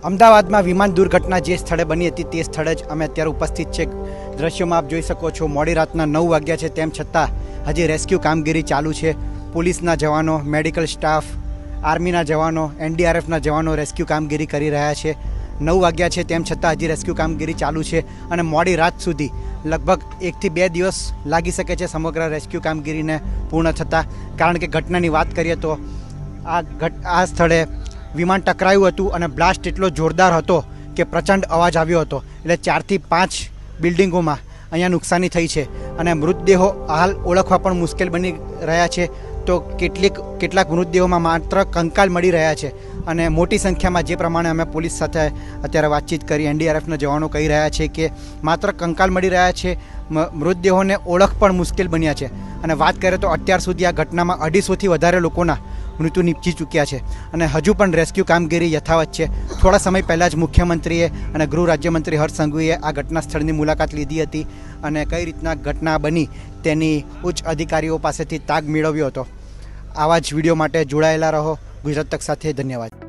અમદાવાદમાં વિમાન દુર્ઘટના જે સ્થળે બની હતી તે સ્થળે જ અમે અત્યારે ઉપસ્થિત છે। દ્રશ્યોમાં આપ જોઈ શકો છો, મોડી રાતના 9 વાગ્યા છે, તેમ છતાં હજી રેસ્ક્યુ કામગીરી ચાલુ છે। પોલીસના જવાનો, મેડિકલ સ્ટાફ, આર્મીના જવાનો, એનડીઆરએફના જવાનો રેસ્ક્યુ કામગીરી કરી રહ્યા છે। 9 વાગ્યા છે, તેમ છતાં હજી રેસ્ક્યુ કામગીરી ચાલુ છે અને મોડી રાત સુધી લગભગ 1 થી 2 દિવસ લાગી શકે છે સમગ્ર રેસ્ક્યુ કામગીરીને પૂર્ણ થતાં। કારણ કે ઘટનાની વાત કરીએ તો આ સ્થળે વિમાન ટકરાયું હતું અને બ્લાસ્ટ એટલો જોરદાર હતો કે પ્રચંડ અવાજ આવ્યો હતો, એટલે 4 થી 5 બિલ્ડિંગોમાં અહીંયા નુકસાની થઈ છે અને મૃતદેહો હાલ ઓળખવા પણ મુશ્કેલ બની રહ્યા છે। તો કેટલાક મૃતદેહોમાં માત્ર કંકાલ મળી રહ્યા છે અને મોટી સંખ્યામાં, જે પ્રમાણે અમે પોલીસ સાથે અત્યારે વાતચીત કરી, એનડીઆરએફના જવાનો કહી રહ્યા છે કે માત્ર કંકાલ મળી રહ્યા છે, મૃતદેહોને ઓળખ પણ મુશ્કેલ બન્યા છે। અને વાત કરીએ તો અત્યાર સુધી આ ઘટનામાં 250થી વધારે લોકોના મૃત્યુ નીપજી ચૂક્યા છે અને હજુ પણ રેસ્ક્યુ કામગીરી યથાવત છે। થોડા સમય પહેલાં જ મુખ્યમંત્રીએ અને ગૃહ રાજ્યમંત્રી હર્ષ સંઘવીએ આ ઘટના સ્થળની મુલાકાત લીધી હતી અને કઈ રીતના ઘટના બની તેની ઉચ્ચ અધિકારીઓ પાસેથી તાગ મેળવ્યો હતો। આવા જ વિડીયો માટે જોડાયેલા રહો ગુજરાત તક સાથે। ધન્યવાદ।